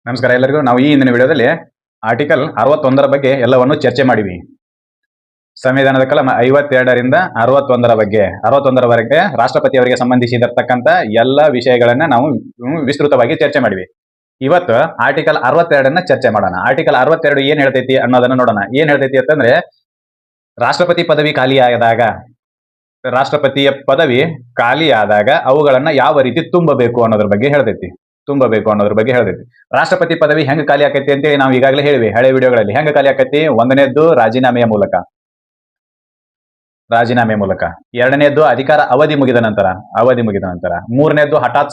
ನಮಸ್ಕಾರ ಎಲ್ಲರಿಗೂ. ನಾವು ಈ ಹಿಂದಿನ ವಿಡಿಯೋದಲ್ಲಿ ಆರ್ಟಿಕಲ್ 61ರ ಬಗ್ಗೆ ಎಲ್ಲವನ್ನು ಚರ್ಚೆ ಮಾಡಿವಿ. ಸಂವಿಧಾನದ ಕಲಂ 52ರಿಂದ 61ರವರೆಗೆ ರಾಷ್ಟ್ರಪತಿಯವರಿಗೆ ಸಂಬಂಧಿಸಿರತಕ್ಕಂತ ಎಲ್ಲ ವಿಷಯಗಳನ್ನ ನಾವು ವಿಸ್ತೃತವಾಗಿ ಚರ್ಚೆ ಮಾಡಿವಿ. ಇವತ್ತು ಆರ್ಟಿಕಲ್ 62ನ್ನ ಚರ್ಚೆ ಮಾಡೋಣ. ಆರ್ಟಿಕಲ್ 62 ಏನ್ ಹೇಳ್ತೈತಿ ಅನ್ನೋದನ್ನ ನೋಡೋಣ. ಏನ್ ಹೇಳ್ತೈತಿ ಅಂತಂದ್ರೆ, ರಾಷ್ಟ್ರಪತಿ ಪದವಿ ಖಾಲಿಯಾದಾಗ ಅವುಗಳನ್ನ ಯಾವ ರೀತಿ ತುಂಬಬೇಕು ಅನ್ನೋದ್ರ ಬಗ್ಗೆ ಹೇಳ್ತೈತಿ. ರಾಷ್ಟ್ರಪತಿ ಪದವಿ ಹೆಂಗ್ ಖಾಲಿ ಆಕೈತಿ ಅಂತೇಳಿ ನಾವು ಈಗಾಗಲೇ ಹೇಳಿವಿ ಹಳೆ ವಿಡಿಯೋಗಳಲ್ಲಿ. ಹೆಂಗ್ ಖಾಲಿ ಆಕೈತಿ? ಒಂದನೇದ್ದು ರಾಜೀನಾಮೆಯ ಮೂಲಕ, ಎರಡನೇದ್ದು ಅಧಿಕಾರ ಅವಧಿ ಮುಗಿದ ನಂತರ, ಮೂರನೇದ್ದು ಹಠಾತ್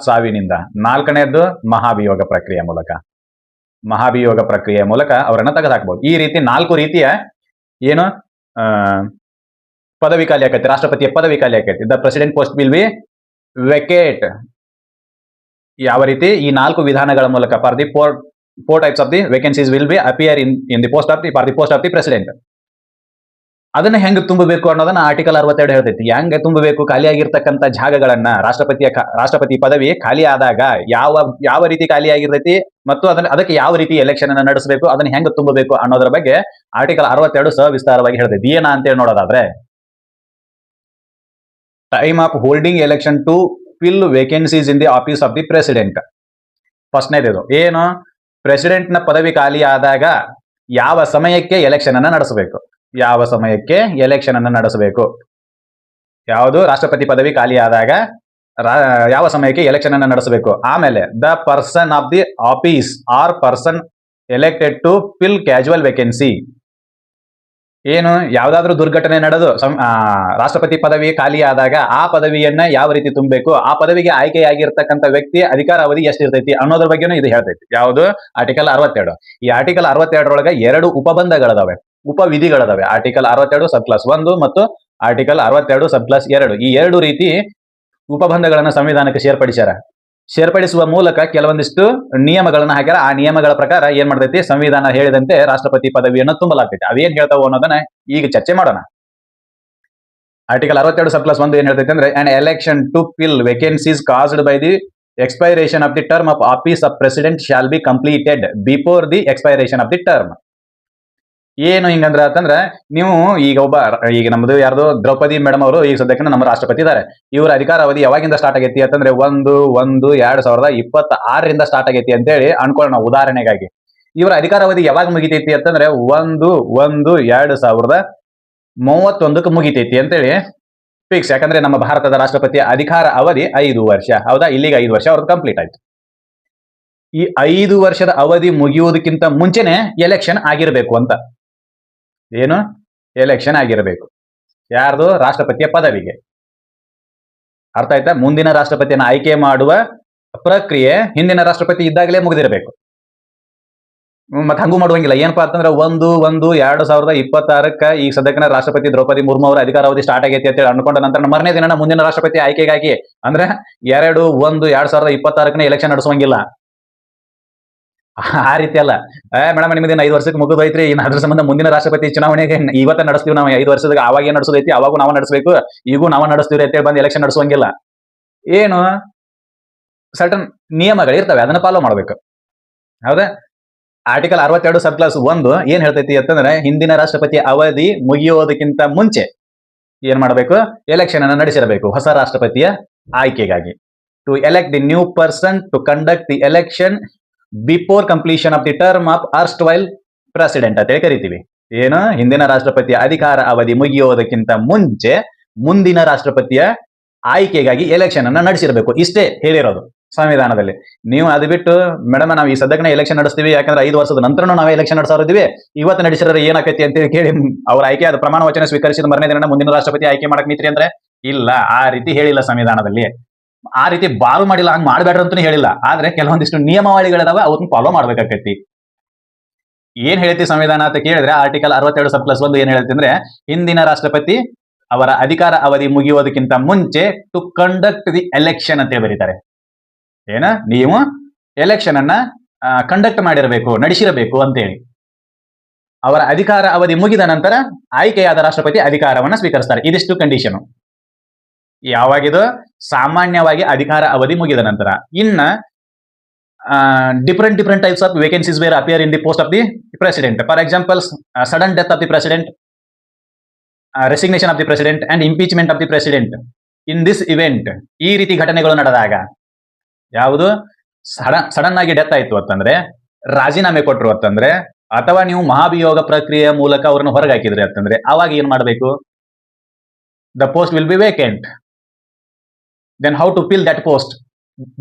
ಸಾವಿನಿಂದ, ನಾಲ್ಕನೇದ್ದು ಮಹಾಭಿಯೋಗ ಪ್ರಕ್ರಿಯೆಯ ಮೂಲಕ ಅವರನ್ನ ತೆಗೆದುಹಾಕಬಹುದು. ಈ ರೀತಿ 4 ರೀತಿಯ ಏನು ಪದವಿ ಖಾಲಿ ಆಕೈತಿ, ರಾಷ್ಟ್ರಪತಿಯ ಪದವಿ ಖಾಲಿ ಆಕೈತಿ. The president post will be vacate. ಯಾವ ರೀತಿ? ಈ 4 ವಿಧಾನಗಳ ಮೂಲಕ. For the four types of the vacancies will be appear in the post of the president. ಅದನ್ನ ಹೆಂಗ್ ತುಂಬಬೇಕು ಅನ್ನೋದನ್ನ ಆರ್ಟಿಕಲ್ 62 ಹೇಳ್ತೈತಿ. ಹೆಂಗ್ ತುಂಬಬೇಕು? ಖಾಲಿಯಾಗಿರ್ತಕ್ಕಂಥ ಜಾಗಗಳನ್ನ, ರಾಷ್ಟ್ರಪತಿ ಪದವಿ ಖಾಲಿ ಆದಾಗ ಯಾವ ರೀತಿ ಖಾಲಿಯಾಗಿರ್ತೈತಿ ಮತ್ತು ಅದಕ್ಕೆ ಯಾವ ರೀತಿ ಎಲೆಕ್ಷನ್ ಅನ್ನ ನಡೆಸಬೇಕು, ಅದನ್ನ ಹೆಂಗ್ ತುಂಬಬೇಕು ಅನ್ನೋದ್ರ ಬಗ್ಗೆ ಆರ್ಟಿಕಲ್ 62 ಸವಿಸ್ತಾರವಾಗಿ ಹೇಳ್ತೈತಿ. ಏನ ಅಂತೇಳಿ ನೋಡೋದಾದ್ರೆ, time of holding election to fill vacancies in the office of the president. ಫಸ್ಟ್ನೇದು ಏನು? ಪ್ರೆಸಿಡೆಂಟ್ ನ ಪದವಿ ಖಾಲಿ ಆದಾಗ ಯಾವ ಸಮಯಕ್ಕೆ ಎಲೆಕ್ಷನ್ ಅನ್ನ ನಡೆಸಬೇಕು. ಯಾವುದು? ರಾಷ್ಟ್ರಪತಿ ಪದವಿ ಖಾಲಿ ಆದಾಗ ಯಾವ ಸಮಯಕ್ಕೆ ಎಲೆಕ್ಷನ್ ಅನ್ನ ನಡೆಸಬೇಕು. ಆಮೇಲೆ the person of the office or person elected to fill casual vacancy. ಏನು? ಯಾವ್ದಾದ್ರು ದುರ್ಘಟನೆ ನಡೆದು ರಾಷ್ಟ್ರಪತಿ ಪದವಿ ಖಾಲಿ ಆದಾಗ ಆ ಪದವಿಯನ್ನ ಯಾವ ರೀತಿ ತುಂಬಬೇಕು, ಆ ಪದವಿಗೆ ಆಯ್ಕೆಯಾಗಿರ್ತಕ್ಕಂಥ ವ್ಯಕ್ತಿ ಅಧಿಕಾರಾವಧಿ ಎಷ್ಟಿರ್ತೈತಿ ಅನ್ನೋದ್ರ ಬಗ್ಗೆನೂ ಇದು ಹೇಳ್ತೈತಿ. ಯಾವುದು? ಆರ್ಟಿಕಲ್ 62. ಈ ಆರ್ಟಿಕಲ್ 62ರೊಳಗೆ 2 ಉಪವಿಧಿಗಳದಾವೆ. ಆರ್ಟಿಕಲ್ 62 ಸಬ್ ಕ್ಲಾಸ್ 1 ಮತ್ತು ಆರ್ಟಿಕಲ್ 62 ಸಬ್ ಕ್ಲಾಸ್ 2. ಈ 2 ರೀತಿ ಉಪಬಂಧಗಳನ್ನ ಸಂವಿಧಾನಕ್ಕೆ ಸೇರ್ಪಡಿಸುವ ಮೂಲಕ ಕೆಲವೊಂದಿಷ್ಟು ನಿಯಮಗಳನ್ನ ಹಾಕ್ಯಾರ. ಆ ನಿಯಮಗಳ ಪ್ರಕಾರ ಏನ್ ಮಾಡ್ತೈತಿ? ಸಂವಿಧಾನ ಹೇಳಿದಂತೆ ರಾಷ್ಟ್ರಪತಿ ಪದವಿಯನ್ನು ತುಂಬಲಾಗ್ತೈತಿ. ಅದೇನ್ ಹೇಳ್ತಾವ ಅನ್ನೋದನ್ನ ಈಗ ಚರ್ಚೆ ಮಾಡೋಣ. ಆರ್ಟಿಕಲ್ 62 ಸಬ್ ಕ್ಲಾಸ್ 1 ಏನ್ ಹೇಳ್ತೈತಿ ಅಂದ್ರೆ, an election to fill vacancies caused by the expiration of the term of office of president shall be completed before the expiration of the term. ಏನು ಹಿಂಗಂದ್ರ ಅಂತಂದ್ರೆ, ನೀವು ಈಗ ನಮ್ದು ಯಾರ್ದು ದ್ರೌಪದಿ ಮೇಡಮ್ ಅವರು ಈಗ ಸದ್ಯಕ್ಕೆ ನಮ್ಮ ರಾಷ್ಟ್ರಪತಿ ಇದಾರೆ. ಇವರ ಅಧಿಕಾರಾವಧಿ ಯಾವಾಗಿಂದ ಸ್ಟಾರ್ಟ್ ಆಗೈತಿ ಅಂತಂದ್ರೆ 1/1/2026ರಿಂದ ಸ್ಟಾರ್ಟ್ ಆಗೈತಿ ಅಂತೇಳಿ ಅನ್ಕೊಳ್ಳೋಣ ಉದಾಹರಣೆಗಾಗಿ. ಇವರ ಅಧಿಕಾರಾವಧಿ ಯಾವಾಗ ಮುಗಿತೈತಿ ಅಂತಂದ್ರೆ 1/1/2031ಕ್ಕೆ ಮುಗಿತೈತಿ ಅಂತೇಳಿ ಫಿಕ್ಸ್. ಯಾಕಂದ್ರೆ ನಮ್ಮ ಭಾರತದ ರಾಷ್ಟ್ರಪತಿಯ ಅಧಿಕಾರ ಅವಧಿ 5 ವರ್ಷ. ಹೌದಾ? ಇಲ್ಲಿಗೆ 5 ವರ್ಷ ಅವ್ರದ್ದು ಕಂಪ್ಲೀಟ್ ಆಯ್ತು. ಈ 5 ವರ್ಷದ ಅವಧಿ ಮುಗಿಯುವುದಕ್ಕಿಂತ ಮುಂಚೆನೆ ಎಲೆಕ್ಷನ್ ಆಗಿರಬೇಕು ಅಂತ. ಏನು? ಎಲೆಕ್ಷನ್ ಆಗಿರಬೇಕು. ಯಾರ್ದು? ರಾಷ್ಟ್ರಪತಿಯ ಪದವಿಗೆ. ಅರ್ಥ ಆಯ್ತಾ? ಮುಂದಿನ ರಾಷ್ಟ್ರಪತಿಯನ್ನು ಆಯ್ಕೆ ಮಾಡುವ ಪ್ರಕ್ರಿಯೆ ಹಿಂದಿನ ರಾಷ್ಟ್ರಪತಿ ಇದ್ದಾಗಲೇ ಮುಗಿದಿರಬೇಕು. ಮತ್ತೆ ಹಂಗೂ ಮಾಡುವಂಗಿಲ್ಲ. ಏನಪ್ಪಾ ಅಂತಂದ್ರೆ 1/1/2026ಕ್ಕ ಈಗ ಸದ್ಯಕ್ಕೆ ರಾಷ್ಟ್ರಪತಿ ದ್ರೌಪದಿ ಮುರ್ಮು ಅವರ ಅಧಿಕಾರಾವಧಿ ಸ್ಟಾರ್ಟ್ ಆಗೈತಿ ಅಂತ ಹೇಳಿ ಅನ್ಕೊಂಡ ನಂತರ ಮರನೇ ದಿನ ಮುಂದಿನ ರಾಷ್ಟ್ರಪತಿ ಆಯ್ಕೆಗಾಗಿ ಅಂದ್ರೆ 2/1/2026ಕ್ಕೆ ಎಲೆಕ್ಷನ್ ನಡೆಸುವಂಗಿಲ್ಲ. ಆ ರೀತಿ ಅಲ್ಲ. ಮೇಡಮ್ ನಿಮ್ದೇನು 5 ವರ್ಷಕ್ಕೆ ಮುಗಿದೈತ್ರಿ, ಇನ್ನು ಅದ್ರ ಸಂಬಂಧ ಮುಂದಿನ ರಾಷ್ಟ್ರಪತಿ ಚುನಾವಣೆಗೆ ಇವತ್ತ ನಡೆಸ್ತೀವಿ ನಾವು. 5 ವರ್ಷದ ಅವಾಗ ಏನ್ ನಡೆಸೋದೈತಿ, ಅವಾಗೂ ನಾವು ನಡೆಸಬೇಕು, ಈಗೂ ನಾವು ನಡೆಸ್ತೀವಿ ಅಂತೇಳಿ ಬಂದು ಎಲೆಕ್ಷನ್ ನಡೆಸುವಂಗಿಲ್ಲ. ಏನು? ಸರ್ಟನ್ ನಿಯಮಗಳು ಇರ್ತವೆ, ಅದನ್ನ ಫಾಲೋ ಮಾಡ್ಬೇಕು. ಹೌದಾ? ಆರ್ಟಿಕಲ್ 62 ಸಬ್ ಕ್ಲಾಸ್ 1 ಏನ್ ಹೇಳ್ತೈತಿ ಅಂತಂದ್ರೆ, ಹಿಂದಿನ ರಾಷ್ಟ್ರಪತಿ ಅವಧಿ ಮುಗಿಯೋದಕ್ಕಿಂತ ಮುಂಚೆ ಏನ್ ಮಾಡಬೇಕು? ಎಲೆಕ್ಷನ್ ಅನ್ನ ನಡೆಸಿರಬೇಕು ಹೊಸ ರಾಷ್ಟ್ರಪತಿಯ ಆಯ್ಕೆಗಾಗಿ. To elect the new person to conduct the election before completion of the term of erstwhile president ಅಂತ ಹೇಳಿ ಕರಿತೀವಿ. ಏನು? ಹಿಂದಿನ ರಾಷ್ಟ್ರಪತಿಯ ಅಧಿಕಾರ ಅವಧಿ ಮುಗಿಯೋದಕ್ಕಿಂತ ಮುಂಚೆ ಮುಂದಿನ ರಾಷ್ಟ್ರಪತಿಯ ಆಯ್ಕೆಗಾಗಿ ಎಲೆಕ್ಷನ್ ಅನ್ನ ನಡೆಸಿರಬೇಕು. ಇಷ್ಟೇ ಹೇಳಿರೋದು ಸಂವಿಧಾನದಲ್ಲಿ. ನೀವು ಅದು ಬಿಟ್ಟು ಮೇಡಮ್ ನಾವು ಈ ಸದ್ಯಕ್ಕೆ ಎಲೆಕ್ಷನ್ ನಡೆಸ್ತೀವಿ, ಯಾಕಂದ್ರೆ 5 ವರ್ಷದ ನಂತರ ನಾವೇ ಎಲೆಕ್ಷನ್ ನಡೆಸೋರಿದ್ದೀವಿ, ಇವತ್ತು ನಡೆಸಿರೋರು ಏನಾಕೈತಿ ಅಂತ ಕೇಳಿ ಅವ್ರ ಆಯ್ಕೆ ಆದ ಪ್ರಮಾಣ ವಚನ ಸ್ವೀಕರಿಸಿದ ಮರನೇ ದಿನ ಮುಂದಿನ ರಾಷ್ಟ್ರಪತಿ ಆಯ್ಕೆ ಮಾಡಕ್ ನಿಂತ್ರಿ ಅಂದ್ರೆ ಇಲ್ಲ. ಆ ರೀತಿ ಹೇಳಿಲ್ಲ ಸಂವಿಧಾನದಲ್ಲಿ. ಆ ರೀತಿ ಬಾರು ಮಾಡಿಲ್ಲ, ಹಂಗ್ ಮಾಡ್ಬೇಡ್ರಿ ಅಂತೂ ಹೇಳಿಲ್ಲ. ಆದ್ರೆ ಕೆಲವೊಂದಿಷ್ಟು ನಿಯಮಾವಳಿಗಳಿದಾವ, ಅವನ್ನ ಫಾಲೋ ಮಾಡ್ಬೇಕಾಗೈತಿ. ಏನ್ ಹೇಳ್ತಿ ಸಂವಿಧಾನ ಅಂತ ಕೇಳಿದ್ರೆ, ಆರ್ಟಿಕಲ್ 62 ಸಬ್ ಕ್ಲಾಸ್ 1 ಏನ್ ಹೇಳ್ತಿ ಅಂದ್ರೆ, ಹಿಂದಿನ ರಾಷ್ಟ್ರಪತಿ ಅವರ ಅಧಿಕಾರ ಅವಧಿ ಮುಗಿಯೋದಕ್ಕಿಂತ ಮುಂಚೆ ಟು ಕಂಡಕ್ಟ್ ದಿ ಎಲೆಕ್ಷನ್ ಅಂತ ಬರೀತಾರೆ. ನೀವು ಎಲೆಕ್ಷನ್ ಅನ್ನ ಕಂಡಕ್ಟ್ ಮಾಡಿರಬೇಕು, ನಡೆಸಿರಬೇಕು ಅಂತೇಳಿ. ಅವರ ಅಧಿಕಾರ ಅವಧಿ ಮುಗಿದ ನಂತರ ಆಯ್ಕೆಯಾದ ರಾಷ್ಟ್ರಪತಿ ಅಧಿಕಾರವನ್ನ ಸ್ವೀಕರಿಸ್ತಾರೆ. ಇದಿಷ್ಟು ಕಂಡೀಷನ್. ಯಾವಾಗಿದು ಸಾಮಾನ್ಯವಾಗಿ ಅಧಿಕಾರ ಅವಧಿ ಮುಗಿದ ನಂತರ. ಇನ್ನ different types of vacancies were appear in the post of the president. For example, sudden death of the president, resignation of the president and impeachment of the president. In this event, ಈ ರೀತಿ ಘಟನೆಗಳು ನಡೆದಾಗ, ಯಾವುದು sudden ಆಗಿ death ಆಯ್ತು ಅಂತಂದ್ರೆ, ರಾಜೀನಾಮೆ ಕೊಟ್ಟರು ಅಂತಂದ್ರೆ, ಅಥವಾ ನೀವು ಮಹಾಭಿಯೋಗ ಪ್ರಕ್ರಿಯೆಯ ಮೂಲಕ ಅವ್ರನ್ನ ಹೊರಗೆ ಹಾಕಿದ್ರಿ ಅಂತಂದ್ರೆ, ಅವಾಗ ಏನ್ ಮಾಡಬೇಕು? The post will be vacant. Then how to fill that post?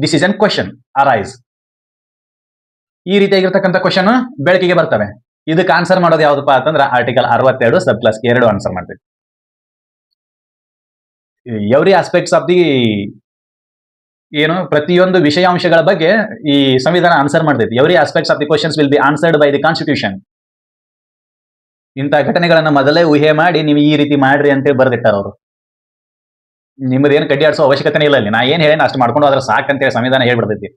This is a question arise. ಈ ರೀತಿಯಾಗಿರ್ತಕ್ಕಂಥ ಕ್ವಶನ್ ಬೆಳಕಿಗೆ ಬರ್ತವೆ. ಇದಕ್ಕೆ ಆನ್ಸರ್ ಮಾಡೋದು ಯಾವ್ದಪ್ಪ ಅಂತಂದ್ರೆ ಆರ್ಟಿಕಲ್ 62 ಸಬ್ ಕ್ಲಾಸ್ 2 ಆನ್ಸರ್ ಮಾಡ್ತೀವಿ. ಎವ್ರಿ ಆಸ್ಪೆಕ್ಟ್ಸ್ ಆಫ್ ದಿ ಏನು ಪ್ರತಿಯೊಂದು ವಿಷಯಾಂಶಗಳ ಬಗ್ಗೆ ಈ ಸಂವಿಧಾನ ಆನ್ಸರ್ ಮಾಡ್ತೈತಿ. Every aspects of the questions will be answered by the constitution. ಇಂಥ ಘಟನೆಗಳನ್ನ ಮೊದಲೇ ಊಹೆ ಮಾಡಿ ನೀವು ಈ ರೀತಿ ಮಾಡ್ರಿ ಅಂತೇಳಿ ಬರೆದಿಟ್ಟಾರ ಅವರು. ನಿಮ್ಮದೇನು ಕಡ್ಡಿ ಆಡಿಸೋ ಅವಶ್ಯಕತೆ ಇಲ್ಲ. ಅಲ್ಲಿ ನಾ ಏನ್ ಹೇಳಿ ಅಷ್ಟು ಮಾಡ್ಕೊಂಡು ಅದ್ರ ಸಾಕಂತೇಳಿ ಸಂವಿಧಾನ ಹೇಳ್ಬಿಡ್ತೈತಿ.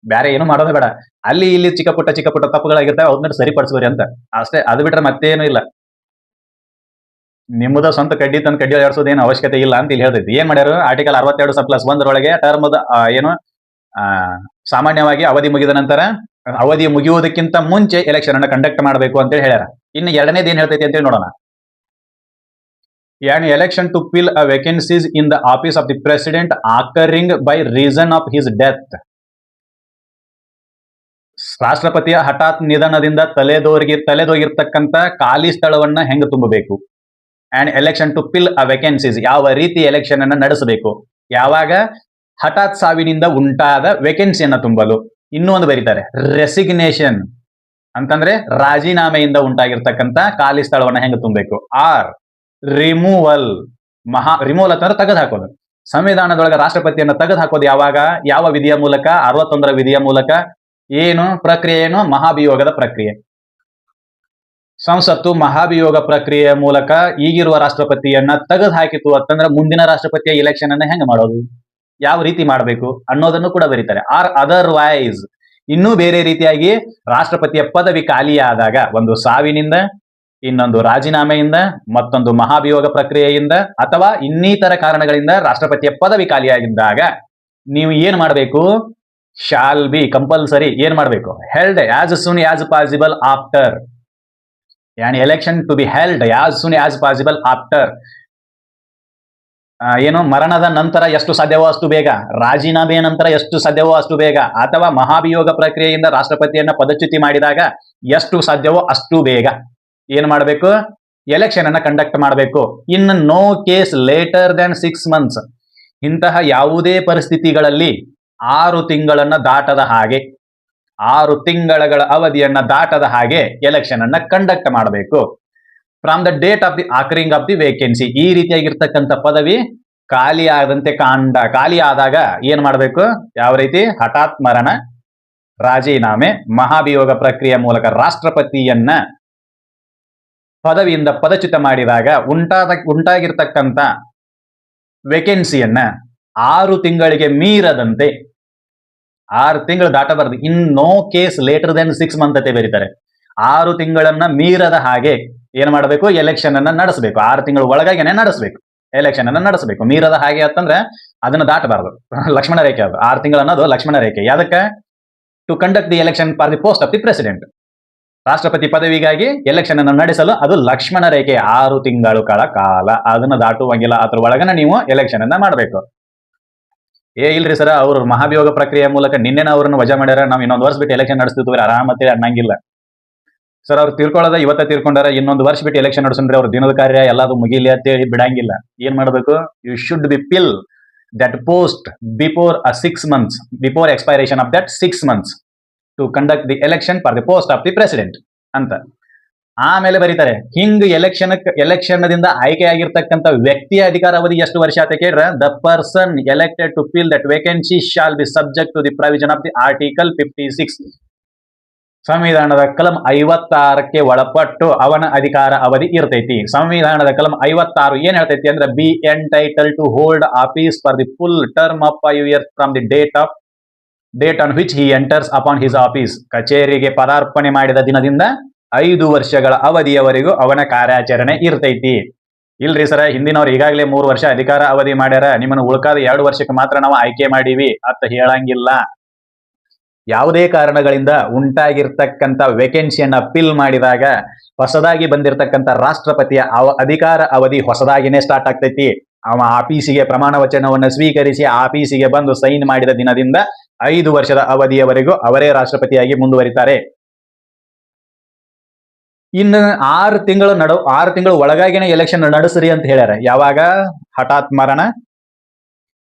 ಬೇರೆ ಏನು ಮಾಡೋದೇ ಬೇಡ. ಅಲ್ಲಿ ಇಲ್ಲಿ ಚಿಕ್ಕ ಪುಟ್ಟ ತಪ್ಪುಗಳಾಗಿರ್ತಾವೆ, ಅದನ್ನ ಸರಿಪಡಿಸ್ಬೇರಿ ಅಂತ ಅಷ್ಟೇ. ಅದು ಬಿಟ್ರೆ ಮತ್ತೇನು ಇಲ್ಲ. ನಿಮ್ಮದ ಸ್ವಂತ ಕಡ್ಡಿ ತಂದು ಕಡ್ಡಿ ಆಡಿಸೋದೇನು ಅವಶ್ಯಕತೆ ಇಲ್ಲ ಅಂತ ಇಲ್ಲಿ ಹೇಳ್ತೈತಿ. ಏನ್ ಮಾಡ್ಯಾರು? ಆರ್ಟಿಕಲ್ 62 ಸಬ್ ಕ್ಲಾಸ್ 1 ಟರ್ಮ್ ಏನು ಸಾಮಾನ್ಯವಾಗಿ ಅವಧಿ ಮುಗಿದ ನಂತರ, ಅವಧಿ ಮುಗಿಯುವುದಕ್ಕಿಂತ ಮುಂಚೆ ಎಲೆಕ್ಷನ್ ಅನ್ನ ಕಂಡಕ್ಟ್ ಮಾಡಬೇಕು ಅಂತೇಳಿ ಹೇಳ್ಯಾರ. ಇನ್ನು ಎರಡನೇದು ಏನ್ ಹೇಳ್ತೈತಿ ಅಂತೇಳಿ ನೋಡೋಣ. An election to fill a vacancies in the office of the president occurring by reason of his death. ರಾಷ್ಟ್ರಪತಿಯ ಹಠಾತ್ ನಿಧನದಿಂದ ತಲೆದೋಗಿರ್ತಕ್ಕಂಥ ಖಾಲಿ ಸ್ಥಳವನ್ನ ಹೆಂಗ ತುಂಬಬೇಕು? And election to fill a vacancies, ಯಾವ ರೀತಿ ಎಲೆಕ್ಷನ್ ಅನ್ನ ನಡೆಸಬೇಕು? ಯಾವಾಗ? ಹಠಾತ್ ಸಾವಿನಿಂದ ಉಂಟಾದ ವೇಕೆನ್ಸಿಯನ್ನ ತುಂಬಲು. ಇನ್ನೂ ಒಂದು ಬರೀತಾರೆ, ರೆಸಿಗ್ನೇಷನ್ ಅಂತಂದ್ರೆ ರಾಜೀನಾಮೆಯಿಂದ ಉಂಟಾಗಿರ್ತಕ್ಕಂಥ ಖಾಲಿ ಸ್ಥಳವನ್ನ ಹೆಂಗ ತುಂಬಬೇಕು? ಆರ್ ರಿಮೂವಲ್, ರಿಮೂವಲ್ ಅಂತಂದ್ರೆ ತೆಗೆದು ಹಾಕೋದು. ಸಂವಿಧಾನದೊಳಗೆ ರಾಷ್ಟ್ರಪತಿಯನ್ನು ತೆಗೆದು ಹಾಕೋದು ಯಾವಾಗ? ಯಾವ ವಿಧಿಯ ಮೂಲಕ? 61ರ ವಿಧಿಯ ಮೂಲಕ. ಏನು ಪ್ರಕ್ರಿಯೆ? ಏನು? ಮಹಾಭಿಯೋಗದ ಪ್ರಕ್ರಿಯೆ. ಸಂಸತ್ತು ಮಹಾಭಿಯೋಗ ಪ್ರಕ್ರಿಯೆಯ ಮೂಲಕ ಈಗಿರುವ ರಾಷ್ಟ್ರಪತಿಯನ್ನ ತೆಗೆದು ಹಾಕಿತು ಅಂತಂದ್ರೆ ಮುಂದಿನ ರಾಷ್ಟ್ರಪತಿಯ ಇಲೆಕ್ಷನ್ ಅನ್ನ ಹೆಂಗ ಮಾಡೋದು? ಯಾವ ರೀತಿ ಮಾಡಬೇಕು ಅನ್ನೋದನ್ನು ಕೂಡ ಬರೀತಾರೆ. ಆರ್ ಅದರ್ವೈಸ್, ಇನ್ನೂ ಬೇರೆ ರೀತಿಯಾಗಿ ರಾಷ್ಟ್ರಪತಿಯ ಪದವಿ ಖಾಲಿಯಾದಾಗ, ಒಂದು ಸಾವಿನಿಂದ, ಇನ್ನೊಂದು ರಾಜೀನಾಮೆಯಿಂದ, ಮತ್ತೊಂದು ಮಹಾಭಿಯೋಗ ಪ್ರಕ್ರಿಯೆಯಿಂದ, ಅಥವಾ ಇನ್ನಿತರ ಕಾರಣಗಳಿಂದ ರಾಷ್ಟ್ರಪತಿಯ ಪದವಿ ಖಾಲಿಯಾಗಿದ್ದಾಗ ನೀವು ಏನ್ ಮಾಡಬೇಕು? ಶಾಲ್ ಬಿ ಕಂಪಲ್ಸರಿ ಏನ್ ಮಾಡಬೇಕು? Held as soon as possible after. Election to be held as soon as possible after. ಏನು ಮರಣದ ನಂತರ ಎಷ್ಟು ಸಾಧ್ಯವೋ ಅಷ್ಟು ಬೇಗ, ರಾಜೀನಾಮೆಯ ನಂತರ ಎಷ್ಟು ಸಾಧ್ಯವೋ ಅಷ್ಟು ಬೇಗ, ಅಥವಾ ಮಹಾಭಿಯೋಗ ಪ್ರಕ್ರಿಯೆಯಿಂದ ರಾಷ್ಟ್ರಪತಿಯನ್ನ ಪದಚ್ಯುತಿ ಮಾಡಿದಾಗ ಎಷ್ಟು ಸಾಧ್ಯವೋ ಅಷ್ಟು ಬೇಗ ಏನ್ ಮಾಡಬೇಕು? ಎಲೆಕ್ಷನ್ ಅನ್ನ ಕಂಡಕ್ಟ್ ಮಾಡಬೇಕು. In no case later than 6 months. ಇಂತಹ ಯಾವುದೇ ಪರಿಸ್ಥಿತಿಗಳಲ್ಲಿ 6 ತಿಂಗಳನ್ನ ದಾಟದ ಹಾಗೆ, 6 ತಿಂಗಳ ಅವಧಿಯನ್ನ ದಾಟದ ಹಾಗೆ ಎಲೆಕ್ಷನ್ ಅನ್ನ ಕಂಡಕ್ಟ್ ಮಾಡಬೇಕು. From the date of the occurring of the vacancy. ಈ ರೀತಿಯಾಗಿರ್ತಕ್ಕಂಥ ಪದವಿ ಖಾಲಿ ಆದಾಗ ಏನ್ ಮಾಡಬೇಕು? ಯಾವ ರೀತಿ? ಹಠಾತ್ ಮರಣ, ರಾಜೀನಾಮೆ, ಮಹಾಭಿಯೋಗ ಪ್ರಕ್ರಿಯೆ ಮೂಲಕ ರಾಷ್ಟ್ರಪತಿಯನ್ನ ಪದವಿಯಿಂದ ಪದಚ್ಯುತ ಮಾಡಿದಾಗ ಉಂಟಾಗಿರ್ತಕ್ಕಂಥ ವೇಕೆನ್ಸಿಯನ್ನ 6 ತಿಂಗಳಿಗೆ ಮೀರದಂತೆ, 6 ತಿಂಗಳು ದಾಟಬಾರದು. In no case later then 6 months ಅಂತ ಬರೀತಾರೆ. 6 ತಿಂಗಳನ್ನ ಮೀರದ ಹಾಗೆ ಏನ್ ಮಾಡಬೇಕು? ಎಲೆಕ್ಷನ್ ಅನ್ನ ನಡೆಸಬೇಕು. 6 ತಿಂಗಳ ಒಳಗಾಗಿನೇ ನಡೆಸಬೇಕು, ಎಲೆಕ್ಷನ್ ಅನ್ನ ನಡೆಸಬೇಕು. ಮೀರದ ಹಾಗೆ ಅಂತಂದ್ರೆ ಅದನ್ನ ದಾಟಬಾರದು. ಲಕ್ಷ್ಮಣ ರೇಖೆ ಅದು. 6 ತಿಂಗಳು ಅನ್ನೋದು ಲಕ್ಷ್ಮಣ ರೇಖೆ. ಯಾದಕ್ಕೆ? To conduct the election for the post of the president. ರಾಷ್ಟ್ರಪತಿ ಪದವಿಗಾಗಿ ಎಲೆಕ್ಷನ್ ಅನ್ನು ನಡೆಸಲು ಅದು ಲಕ್ಷ್ಮಣ ರೇಖೆ 6 ತಿಂಗಳ ಕಾಲ. ಅದನ್ನ ದಾಟುವಂಗಿಲ್ಲ. ಅದ್ರ ಒಳಗನ ನೀವು ಎಲೆಕ್ಷನ್ ಅನ್ನ ಮಾಡಬೇಕು. ಇಲ್ರಿ ಸರ್, ಅವ್ರ ಮಹಾಭಿಯೋಗ ಪ್ರಕ್ರಿಯೆ ಮೂಲಕ ನಿನ್ನೆ ಅವ್ರನ್ನ ವಜಾ ಮಾಡ್ಯಾರ, ನಾವು ಇನ್ನೊಂದು ವರ್ಷ ಬಿಟ್ಟು ಎಲೆಕ್ಷನ್ ನಡೆಸ್ತಿದ್ವಿ ಆರಾಮತ್ತೆ ಅನ್ನಂಗಿಲ್ಲ ಸರ್. ಅವ್ರು ತೀರ್ಕೊಳ್ಳೋದ ಇವತ್ತ ತೀರ್ಕೊಂಡಾರ, ಇನ್ನೊಂದು ವರ್ಷ ಬಿಟ್ಟು ಎಲೆಕ್ಷನ್ ನಡೆಸಂದ್ರೆ ಅವ್ರ ದಿನದ ಕಾರ್ಯ ಎಲ್ಲಾದು ಮುಗಿಲಿ ಅಂತೇಳಿ ಬಿಡಂಗಿಲ್ಲ. ಏನ್ ಮಾಡಬೇಕು? You should be fill that post before 6 months, before expiration of that 6 months to conduct the election for the post of the president ಅಂತ. ಆಮೇಲೆ ಬರೀತಾರೆ, ಹಿಂಗ್ ಎಲೆಕ್ಷನ್ ದಿಂದ ಆಯ್ಕೆಯಾಗಿರ್ತಕ್ಕಂಥ ವ್ಯಕ್ತಿಯ ಅಧಿಕಾರ ಅವಧಿ ಎಷ್ಟು ವರ್ಷ ಅಂತ ಕೇಳ್ರ, the person elected to fill that vacancy shall be subject to the provision of the article 56. ಸಂವಿಧಾನದ ಕಲಂ 56ಕ್ಕೆ ಒಳಪಟ್ಟು ಅವನ ಅಧಿಕಾರ ಅವಧಿ ಇರ್ತೈತಿ. ಸಂವಿಧಾನದ ಕಲಂ 56 ಏನ್ ಹೇಳ್ತೈತಿ ಅಂದ್ರೆ, be entitled to hold office for the full term of 5 years from the date on which he enters upon his office. ಕಚೇರಿಗೆ ಪದಾರ್ಪಣೆ ಮಾಡಿದ ದಿನದಿಂದ 5 ವರ್ಷಗಳ ಅವಧಿಯವರೆಗೂ ಅವನ ಕಾರ್ಯಾಚರಣೆ ಇರ್ತೈತಿ. ಇಲ್ರಿ ಸರ, ಹಿಂದಿನವ್ರು ಈಗಾಗಲೇ 3 ವರ್ಷ ಅಧಿಕಾರ ಅವಧಿ ಮಾಡ್ಯಾರ, ನಿಮ್ಮನ್ನು ಉಳ್ಕಾದ 2 ವರ್ಷಕ್ಕೆ ಮಾತ್ರ ನಾವು ಆಯ್ಕೆ ಮಾಡೀವಿ ಅಂತ ಹೇಳಂಗಿಲ್ಲ. ಯಾವುದೇ ಕಾರಣಗಳಿಂದ ಉಂಟಾಗಿರ್ತಕ್ಕಂಥ ವೇಕೆನ್ಸಿಯನ್ನ ಫಿಲ್ ಮಾಡಿದಾಗ ಹೊಸದಾಗಿ ಬಂದಿರತಕ್ಕಂಥ ರಾಷ್ಟ್ರಪತಿಯ ಅಧಿಕಾರ ಅವಧಿ ಹೊಸದಾಗಿನೇ ಸ್ಟಾರ್ಟ್ ಆಗ್ತೈತಿ. ಅವ ಆಫೀಸಿಗೆ ಪ್ರಮಾಣ ವಚನವನ್ನು ಸ್ವೀಕರಿಸಿ ಆಫೀಸಿಗೆ ಬಂದು ಸೈನ್ ಮಾಡಿದ ದಿನದಿಂದ 5 ವರ್ಷದ ಅವಧಿಯವರೆಗೂ ಅವರೇ ರಾಷ್ಟ್ರಪತಿಯಾಗಿ ಮುಂದುವರಿತಾರೆ. ಇನ್ನು 6 ತಿಂಗಳು ಒಳಗಾಗಿನೇ ಎಲೆಕ್ಷನ್ ನಡೆಸ್ರಿ ಅಂತ ಹೇಳ್ಯಾರ. ಯಾವಾಗ? ಹಠಾತ್ ಮರಣ,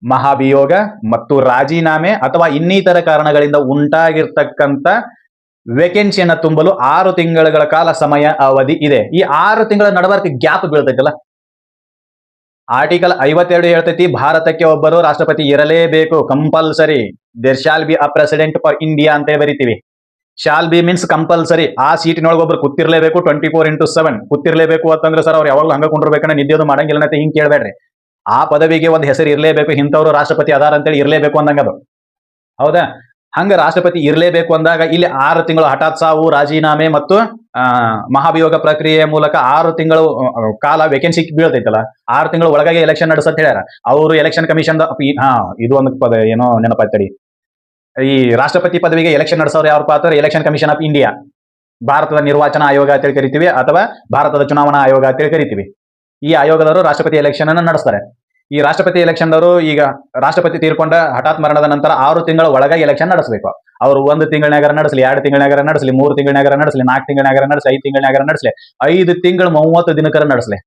ಮಹಾಭಿಯೋಗ ಮತ್ತು ರಾಜೀನಾಮೆ ಅಥವಾ ಇನ್ನಿತರ ಕಾರಣಗಳಿಂದ ಉಂಟಾಗಿರ್ತಕ್ಕಂಥ ವೇಕೆನ್ಸಿಯನ್ನ ತುಂಬಲು 6 ತಿಂಗಳ ಕಾಲ ಸಮಯ ಅವಧಿ ಇದೆ. ಈ 6 ತಿಂಗಳ ನಡಬರ್ಕ ಗ್ಯಾಪ್ ಬೀಳ್ತೈತಲ್ಲ. ಆರ್ಟಿಕಲ್ 52 ಹೇಳ್ತೈತಿ, ಭಾರತಕ್ಕೆ ಒಬ್ಬರು ರಾಷ್ಟ್ರಪತಿ ಇರಲೇಬೇಕು, compulsory. There shall be a president for India ಅಂತ ಬರಿತೀವಿ. Shall be means compulsory. ಆ ಸೀಟಿನೊಳಗೆ ಒಬ್ರು ಕೂತಿರ್ಲೇಬೇಕು, 24x7 ಕೂತಿರ್ಲೇಬೇಕು ಅಂತಂದ್ರೆ ಸರ್ ಅವ್ರು ಯಾವಾಗಲೂ ಹಂಗ ಕುಂಡಿರ್ಬೇಕನ್ನ, ನಿದ್ದೆದು ಮಾಡಂಗಿಲ್ಲ ಅಂತ ಹಿಂಗ್ ಕೇಳಬೇಡ್ರಿ. ಆ ಪದವಿಗೆ ಒಂದು ಹೆಸರು ಇರಲೇಬೇಕು, ಇಂಥವ್ರು ರಾಷ್ಟ್ರಪತಿ ಅದಾರ ಅಂತೇಳಿ ಇರಲೇಬೇಕು ಅಂದಂಗ ಅದು. ಹೌದಾ? ಹಂಗ ರಾಷ್ಟ್ರಪತಿ ಇರಲೇಬೇಕು ಅಂದಾಗ ಇಲ್ಲಿ 6 ತಿಂಗಳು ಹಠಾತ್ ಸಾವು, ರಾಜೀನಾಮೆ ಮತ್ತು ಮಹಾಭಿಯೋಗ ಪ್ರಕ್ರಿಯೆಯ ಮೂಲಕ 6 ತಿಂಗಳು ಕಾಲ ವೇಕೆನ್ಸಿ ಬೀಳ್ತೈತಲ್ಲ. 6 ತಿಂಗಳು ಒಳಗಾಗಿ ಎಲೆಕ್ಷನ್ ನಡೆಸತ್ ಹೇಳ್ಯಾರ. ಅವರು ಎಲೆಕ್ಷನ್ ಕಮಿಷನ್ ಇದು ಒಂದು ಪದ ಏನೋ ನೆನಪಾಯ್ತಡಿ. ಈ ರಾಷ್ಟ್ರಪತಿ ಪದವಿಗೆ ಎಲೆಕ್ಷನ್ ನಡೆಸೋರು ಯಾರಪ್ಪ ಅಂದ್ರೆ ಎಲೆಕ್ಷನ್ ಕಮಿಷನ್ ಆಫ್ ಇಂಡಿಯಾ, ಭಾರತದ ನಿರ್ವಾಚನ ಆಯೋಗ ಅಂತೇಳಿ ಕರಿತೀವಿ, ಅಥವಾ ಭಾರತದ ಚುನಾವಣಾ ಆಯೋಗ ಅಂತೇಳಿ ಕರಿತೀವಿ. ಈ ಆಯೋಗದವರು ರಾಷ್ಟ್ರಪತಿ ಎಲೆಕ್ಷನ್ ಅನ್ನು ನಡೆಸ್ತಾರೆ. ಈ ರಾಷ್ಟ್ರಪತಿ ಎಲೆಕ್ಷನ್ ದವರು ಈಗ ರಾಷ್ಟ್ರಪತಿ ತೀರ್ಕೊಂಡ ಹಠಾತ್ ಮರಣದ ನಂತರ 6 ತಿಂಗಳ ಒಳಗಾಗಿ ಎಲೆಕ್ಷನ್ ನಡೆಸಬೇಕು. ಅವರು 1 ತಿಂಗಳನಾಗರ ನಡೆಸಲಿ, 2 ತಿಂಗಳನಾಗರ ನಡೆಸಲಿ, 3 ತಿಂಗಳನಾಗರ ನಡೆಸಲಿ, 4 ತಿಂಗಳನಾಗರ ನಡೆಸಲಿ, 5 ತಿಂಗಳನಾಗರ ನಡೆಸಲಿ, 5 ತಿಂಗಳು 30 ದಿನಕರ ನಡೆಸಲಿ.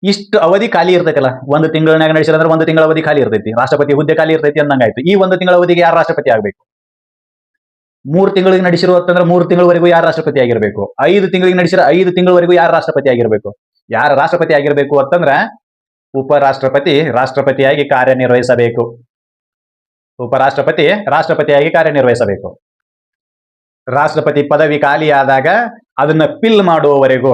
ಇಷ್ಟು ಅವಧಿ ಖಾಲಿ ಇರ್ತೈತಲ್ಲ. 1 ತಿಂಗಳನಾಗ ನಡೆಸಿದ್ರೆ 1 ತಿಂಗಳ ಅವಧಿ ಖಾಲಿ ಇರ್ತೈತಿ, ರಾಷ್ಟ್ರಪತಿ ಹುದ್ದೆ ಖಾಲಿ ಇರ್ತೈತಿ ಅಂದಂಗಾಯ್ತು. ಈ 1 ತಿಂಗಳ ಅವಧಿಗೆ ಯಾರು ರಾಷ್ಟ್ರಪತಿ ಆಗ್ಬೇಕು? 3 ತಿಂಗಳಿಗೆ ನಡೆಸಿರುವಂತಂದ್ರೆ 3 ತಿಂಗಳವರೆಗೂ ಯಾರು ರಾಷ್ಟ್ರಪತಿ ಆಗಿರ್ಬೇಕು? 5 ತಿಂಗಳಿಗೆ ನಡೆಸಿರ 5 ತಿಂಗಳವರೆಗೂ ಯಾರು ರಾಷ್ಟ್ರಪತಿ ಆಗಿರ್ಬೇಕು? ಯಾರು ರಾಷ್ಟ್ರಪತಿ ಆಗಿರ್ಬೇಕು ಅಂತಂದ್ರ ಉಪರಾಷ್ಟ್ರಪತಿ ರಾಷ್ಟ್ರಪತಿಯಾಗಿ ಕಾರ್ಯನಿರ್ವಹಿಸಬೇಕು. ಉಪರಾಷ್ಟ್ರಪತಿ ರಾಷ್ಟ್ರಪತಿಯಾಗಿ ಕಾರ್ಯನಿರ್ವಹಿಸಬೇಕು. ರಾಷ್ಟ್ರಪತಿ ಪದವಿ ಖಾಲಿ ಆದಾಗ ಅದನ್ನ ಪಿಲ್ ಮಾಡುವವರೆಗೂ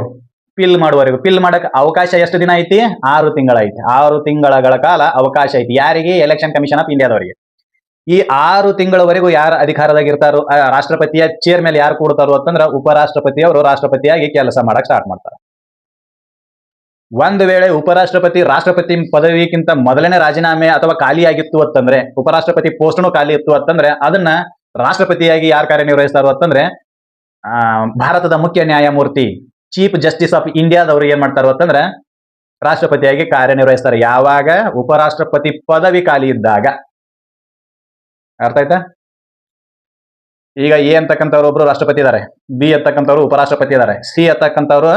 ಪಿಲ್ ಮಾಡಕ್ ಅವಕಾಶ ಎಷ್ಟು ದಿನ ಐತಿ? 6 ತಿಂಗಳ ಐತಿ. 6 ತಿಂಗಳ ಕಾಲ ಅವಕಾಶ ಐತಿ. ಯಾರಿಗೆ? ಎಲೆಕ್ಷನ್ ಕಮಿಷನ್ ಆಫ್ ಇಂಡಿಯಾದವರಿಗೆ. ಈ 6 ತಿಂಗಳವರೆಗೂ ಯಾರು ಅಧಿಕಾರದಾಗಿರ್ತಾರೋ, ರಾಷ್ಟ್ರಪತಿಯ ಚೇರ್ ಮೇಲೆ ಯಾರು ಕೂಡ್ತಾರೋ ಅಂತಂದ್ರ ಉಪರಾಷ್ಟ್ರಪತಿಯವರು ರಾಷ್ಟ್ರಪತಿಯಾಗಿ ಕೆಲಸ ಮಾಡಕ್ ಸ್ಟಾರ್ಟ್ ಮಾಡ್ತಾರೆ. ಒಂದು ವೇಳೆ ಉಪರಾಷ್ಟ್ರಪತಿ ರಾಷ್ಟ್ರಪತಿ ಪದವಿಗಿಂತ ಮೊದಲನೇ ರಾಜೀನಾಮೆ ಅಥವಾ ಖಾಲಿ ಆಗಿತ್ತು ಅಂತಂದ್ರೆ, ಉಪರಾಷ್ಟ್ರಪತಿ ಪೋಸ್ಟ್ನು ಖಾಲಿ ಇತ್ತು ಅಂತಂದ್ರೆ, ಅದನ್ನ ರಾಷ್ಟ್ರಪತಿಯಾಗಿ ಯಾರು ಕಾರ್ಯನಿರ್ವಹಿಸ್ತಾರೋ ಅಂತಂದ್ರೆ ಭಾರತದ ಮುಖ್ಯ ನ್ಯಾಯಮೂರ್ತಿ ಚೀಫ್ ಜಸ್ಟಿಸ್ ಆಫ್ ಇಂಡಿಯಾದವರು ಏನ್ ಮಾಡ್ತಾರೋ ಅಂತಂದ್ರೆ ರಾಷ್ಟ್ರಪತಿಯಾಗಿ ಕಾರ್ಯನಿರ್ವಹಿಸ್ತಾರೆ. ಯಾವಾಗ? ಉಪರಾಷ್ಟ್ರಪತಿ ಪದವಿ ಖಾಲಿ ಇದ್ದಾಗ. ಅರ್ಥ ಆಯ್ತಾ? ಈಗ ಎ ಅಂತಕ್ಕಂಥವ್ರು ಒಬ್ರು ರಾಷ್ಟ್ರಪತಿ ಇದಾರೆ, ಬಿ ಅಂತಕ್ಕಂಥವ್ರು ಉಪರಾಷ್ಟ್ರಪತಿ ಇದಾರೆ, ಸಿ ಅಂತಕ್ಕಂಥವ್ರು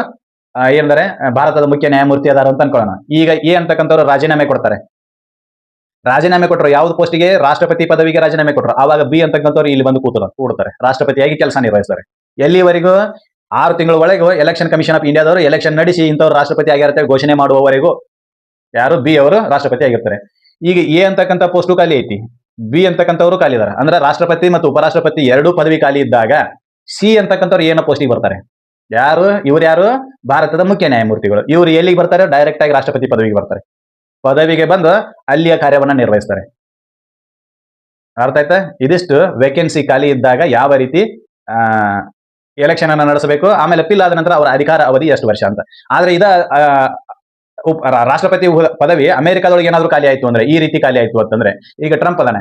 ಏನಂದ್ರೆ ಭಾರತದ ಮುಖ್ಯ ನ್ಯಾಯಮೂರ್ತಿ ಅದಾರ ಅಂತ ಅನ್ಕೊಳ್ಳೋಣ. ಈಗ ಎ ಅಂತಕ್ಕಂಥವ್ರು ರಾಜೀನಾಮೆ ಕೊಡ್ತಾರೆ. ರಾಜೀನಾಮೆ ಕೊಟ್ಟರು ಯಾವ್ದು ಪೋಸ್ಟಿಗೆ? ರಾಷ್ಟ್ರಪತಿ ಪದವಿಗೆ ರಾಜೀನಾಮೆ ಕೊಟ್ಟರು. ಆವಾಗ ಬಿ ಅಂತಕ್ಕಂಥವ್ರು ಇಲ್ಲಿ ಬಂದು ಕೂಡ್ತಾರೆ, ರಾಷ್ಟ್ರಪತಿಯಾಗಿ ಕೆಲಸ ನಿರ್ವಹಿಸ್ತಾರೆ. ಎಲ್ಲಿವರೆಗೂ? 6 ತಿಂಗಳ ಒಳಗೂ ಎಲೆಕ್ಷನ್ ಕಮಿಷನ್ ಆಫ್ ಇಂಡಿಯಾದವರು ಎಲೆಕ್ಷನ್ ನಡೆಸಿ ಇಂಥವ್ರು ರಾಷ್ಟ್ರಪತಿ ಆಗಿರುತ್ತೆ ಘೋಷಣೆ ಮಾಡುವವರೆಗೂ ಯಾರು? ಬಿ ಅವರು ರಾಷ್ಟ್ರಪತಿ ಆಗಿರ್ತಾರೆ. ಈಗ ಎ ಅಂತಕ್ಕಂಥ ಪೋಸ್ಟು ಖಾಲಿ ಐತಿ, ಬಿ ಅಂತಕ್ಕಂಥವ್ರು ಖಾಲಿ ಇದಾರೆ. ಅಂದ್ರೆ ರಾಷ್ಟ್ರಪತಿ ಮತ್ತು ಉಪರಾಷ್ಟ್ರಪತಿ 2 ಪದವಿ ಖಾಲಿ ಇದ್ದಾಗ ಸಿ ಅಂತಕ್ಕಂಥವ್ರು ಏನೋ ಪೋಸ್ಟಿಗೆ ಬರ್ತಾರೆ. ಯಾರು? ಇವ್ರು ಯಾರು? ಭಾರತದ ಮುಖ್ಯ ನ್ಯಾಯಮೂರ್ತಿಗಳು. ಇವ್ರು ಎಲ್ಲಿಗೆ ಬರ್ತಾರೆ? ಡೈರೆಕ್ಟ್ ಆಗಿ ರಾಷ್ಟ್ರಪತಿ ಪದವಿಗೆ ಬರ್ತಾರೆ. ಪದವಿಗೆ ಬಂದು ಅಲ್ಲಿಯ ಕಾರ್ಯವನ್ನ ನಿರ್ವಹಿಸ್ತಾರೆ. ಅರ್ಥ ಆಯ್ತಾ? ಇದಿಷ್ಟು ವೇಕೆನ್ಸಿ ಖಾಲಿ ಇದ್ದಾಗ ಯಾವ ರೀತಿ ಎಲೆಕ್ಷನ್ ಅನ್ನ ನಡೆಸಬೇಕು, ಆಮೇಲೆ ಪಿಲ್ ಆದ ನಂತರ ಅವರ ಅಧಿಕಾರ ಅವಧಿ ಎಷ್ಟು ವರ್ಷ ಅಂತ. ಆದ್ರೆ ರಾಷ್ಟ್ರಪತಿ ಪದವಿ ಅಮೆರಿಕಾದೊಳಗೆ ಏನಾದ್ರು ಖಾಲಿ ಆಯ್ತು ಅಂದ್ರೆ, ಈ ರೀತಿ ಖಾಲಿ ಆಯ್ತು ಅಂತಂದ್ರೆ, ಈಗ ಟ್ರಂಪ್ ಅದಾನೆ,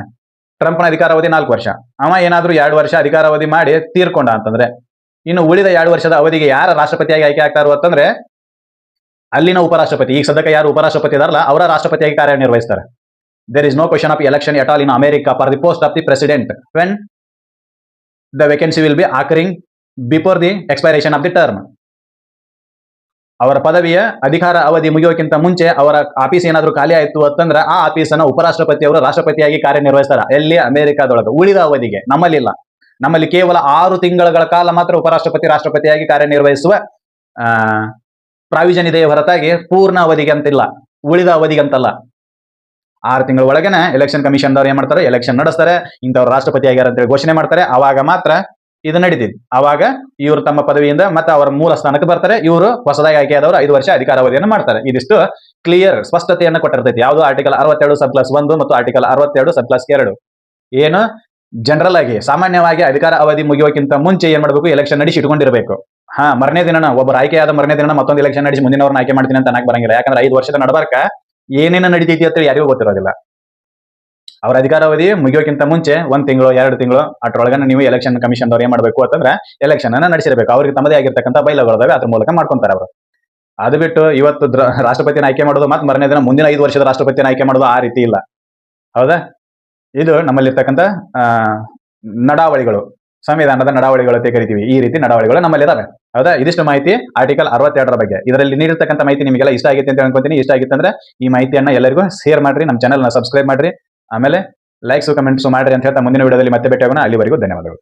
ಟ್ರಂಪ್ನ ಅಧಿಕಾರಾವಧಿ 4 ವರ್ಷ, ಅವ ಏನಾದ್ರೂ 2 ವರ್ಷ ಅಧಿಕಾರಾವಧಿ ಮಾಡಿ ತೀರ್ಕೊಂಡ ಅಂತಂದ್ರೆ, ಇನ್ನು ಉಳಿದ 2 ವರ್ಷದ ಅವಧಿಗೆ ಯಾರ ರಾಷ್ಟ್ರಪತಿಯಾಗಿ ಆಯ್ಕೆ ಆಗ್ತಾರೋ ಅಂತಂದ್ರೆ ಅಲ್ಲಿನ ಉಪರಾಷ್ಟ್ರಪತಿ, ಈಗ ಸದ್ಯಕ್ಕೆ ಯಾರು ಉಪರಾಷ್ಟ್ರಪತಿ ಇದಾರಲ್ಲ ಅವರ ರಾಷ್ಟ್ರಪತಿಯಾಗಿ ಕಾರ್ಯನಿರ್ವಹಿಸ್ತಾರೆ. There is no question of election at all in America for the post of the president when the vacancy will be occurring before the expiration of the term. ಅವರ ಪದವಿಯ ಅಧಿಕಾರ ಅವಧಿ ಮುಗಿಯೋಕ್ಕಿಂತ ಮುಂಚೆ ಅವರ ಆಫೀಸ್ ಏನಾದ್ರೂ ಖಾಲಿ ಆಯ್ತು ಅಂತಂದ್ರೆ ಆ ಆಫೀಸನ್ನ ಉಪರಾಷ್ಟ್ರಪತಿಯವರು ರಾಷ್ಟ್ರಪತಿಯಾಗಿ ಕಾರ್ಯನಿರ್ವಹಿಸ್ತಾರೆ. ಎಲ್ಲಿ? ಅಮೆರಿಕಾದೊಳಗೆ. ಉಳಿದ ಅವಧಿಗೆ ನಮ್ಮಲ್ಲಿಲ್ಲ. ನಮ್ಮಲ್ಲಿ ಕೇವಲ 6 ತಿಂಗಳ ಕಾಲ ಮಾತ್ರ ಉಪರಾಷ್ಟ್ರಪತಿ ರಾಷ್ಟ್ರಪತಿಯಾಗಿ ಕಾರ್ಯನಿರ್ವಹಿಸುವ ಪ್ರಾವಿಷನ್ ಇದೆ ಹೊರತಾಗಿ ಪೂರ್ಣ ಅವಧಿಗೆ ಅಂತಿಲ್ಲ, ಉಳಿದ ಅವಧಿಗೆ ಅಂತಲ್ಲ. 6 ತಿಂಗಳ ಒಳಗೇನೆ ಎಲೆಕ್ಷನ್ ಕಮಿಷನ್ ದವ್ರು ಏನ್ ಮಾಡ್ತಾರೆ? ಎಲೆಕ್ಷನ್ ನಡೆಸ್ತಾರೆ, ಇಂಥವ್ರು ರಾಷ್ಟ್ರಪತಿ ಆಗ್ಯಾರ ಅಂತೇಳಿ ಘೋಷಣೆ ಮಾಡ್ತಾರೆ. ಅವಾಗ ಮಾತ್ರ ಇದು ನಡೀತಿದ್ದು. ಅವಾಗ ಇವರು ತಮ್ಮ ಪದವಿಯಿಂದ ಮತ್ತೆ ಅವರ ಮೂಲ ಸ್ಥಾನಕ್ಕೆ ಬರ್ತಾರೆ. ಇವರು ಹೊಸದಾಗಿ ಆಯ್ಕೆಯಾದವರು 5 ವರ್ಷ ಅಧಿಕಾರಾವಧಿಯನ್ನು ಮಾಡ್ತಾರೆ. ಇದಿಷ್ಟು ಕ್ಲಿಯರ್ ಸ್ಪಷ್ಟತೆಯನ್ನು ಕೊಟ್ಟಿರ್ತೈತಿ. ಯಾವುದು? ಆರ್ಟಿಕಲ್ 62 ಸಬ್ ಕ್ಲಾಸ್ 1 ಮತ್ತು ಆರ್ಟಿಕಲ್ 62 ಸಬ್ ಕ್ಲಾಸ್ 2. ಏನು? ಜನರಲ್ ಆಗಿ ಸಾಮಾನ್ಯವಾಗಿ ಅಧಿಕಾರ ಅವಧಿ ಮುಗಿಯೋಕ್ಕಿಂತ ಮುಂಚೆ ಏನ್ ಮಾಡಬೇಕು? ಎಲೆಕ್ಷನ್ ನಡೆಸಿ ಇಟ್ಕೊಂಡಿರಬೇಕು. ಮರನೇ ದಿನ ಒಬ್ಬರು ಆಯ್ಕೆಯಾದ ಮರನೇ ದಿನ ಮತ್ತೊಂದು ಎಲೆಕ್ಷನ್ ನಡೆಸಿ ಮುಂದಿನವ್ರನ್ನ ಆಯ್ಕೆ ಮಾಡ್ತೀನಿ ಅಂತ ಅನ್ನಕ್ ಬರಂಗಿಲ್ಲ. ಯಾಕಂದ್ರೆ 5 ವರ್ಷದ ನಡಬಾರ್ಕ ಏನೇನ ನಡೀತೈತಿ ಅಂತ ಯಾರಿಗೂ ಗೊತ್ತಿರೋದಿಲ್ಲ. ಅವ್ರ ಅಧಿಕಾರಾವಧಿ ಮುಗಿಯೋಕ್ಕಿಂತ ಮುಂಚೆ 1 ತಿಂಗಳು 2 ತಿಂಗಳು ಅಷ್ಟರೊಳಗನ ನೀವು ಎಲೆಕ್ಷನ್ ಕಮಿಷನ್ ಅವ್ರು ಏನ್ ಮಾಡ್ಬೇಕು ಅಂತಂದ್ರೆ ಎಲೆಕ್ಷನ್ ಅನ್ನ ನಡೆಸಿರ್ಬೇಕು. ಅವ್ರಿಗೆ ತಮ್ಮದೇ ಆಗಿರ್ತಕ್ಕಂಥ ಬೈಲಗಳಿದಾವೆ, ಅದ್ರ ಮೂಲಕ ಮಾಡ್ಕೊಂತಾರೆ ಅವರು. ಅದು ಬಿಟ್ಟು ಇವತ್ತು ರಾಷ್ಟ್ರಪತಿನ ಆಯ್ಕೆ ಮಾಡೋದು ಮತ್ತೆ ಮರನೇ ದಿನ ಮುಂದಿನ 5 ವರ್ಷದ ರಾಷ್ಟ್ರಪತಿನ ಆಯ್ಕೆ ಮಾಡೋದು ಆ ರೀತಿ ಇಲ್ಲ. ಹೌದಾ? ಇದು ನಮ್ಮಲ್ಲಿರ್ತಕ್ಕಂಥ ನಡಾವಳಿಗಳು, ಸಂವಿಧಾನದ ನಡಾವಳಿಗಳು ಅಂತ ಕರಿತೀವಿ. ಈ ರೀತಿ ನಡಾವಳಿಗಳು ನಮ್ಮಲ್ಲಿ ಇದಾವೆ. ಹೌದಾ? ಇದಿಷ್ಟು ಮಾಹಿತಿ ಆರ್ಟಿಕಲ್ 62 ಬಗ್ಗೆ. ಇದರಲ್ಲಿ ನೀಡಿರ್ತಕ್ಕಂಥ ಮಾಹಿತಿ ನಿಮಗೆಲ್ಲ ಇಷ್ಟ ಆಗಿತ್ತು ಅಂತ ಅನ್ಕೊಂತೀನಿ. ಇಷ್ಟ ಆಗಿತ್ತು ಅಂದ್ರೆ ಈ ಮಾಹಿತಿಯನ್ನ ಎಲ್ಲರಿಗೂ ಶೇರ್ ಮಾಡ್ರಿ, ನಮ್ಮ ಚಾನೆಲ್ನ ಸಬ್ಸ್ಕ್ರೈಬ್ ಮಾಡ್ರಿ, ಆಮೇಲೆ ಲೈಕ್ಸ್ ಕಮೆಂಟ್ಸ್ ಮಾಡ್ರಿ ಅಂತ ಹೇಳ್ತಾ ಮುಂದಿನ ವಿಡಿಯೋದಲ್ಲಿ ಮತ್ತೆ ಭೇಟಿ ಆಗೋಣ. ಅಲ್ಲಿವರೆಗೂ ಧನ್ಯವಾದಗಳು.